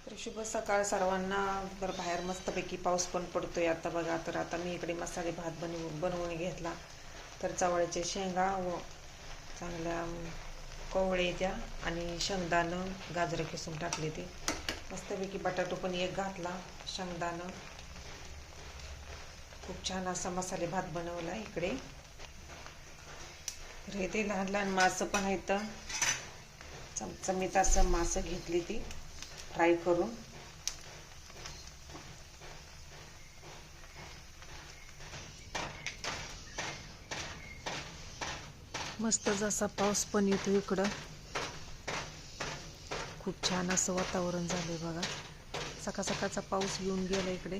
तर शुभ सकाळ सर्वांना. तर बाहेर मस्तपैकी पाऊस पण पडतोय आता बघा. तर आता मी इकडे मसाले भात बनवून घेतला. तर चवळ्याचे शेंगा व चांगल्या कोवळ्याच्या आणि शेंगदाणं गाजरं किसून टाकले ते. मस्तपैकी बटाटो पण एक घातला, शेंगदाणं. खूप छान असा मसाले भात बनवला इकडे. तर हे ते लहान लहान मासं पण आहेत. चमचमीत असं मासं घेतली ती फ्राय करून. मस्त जसा पाऊस पण येतो इकडं. खूप छान असं वातावरण झालंय बघा. सकाळ सकाळचा पाऊस येऊन गेला इकडे.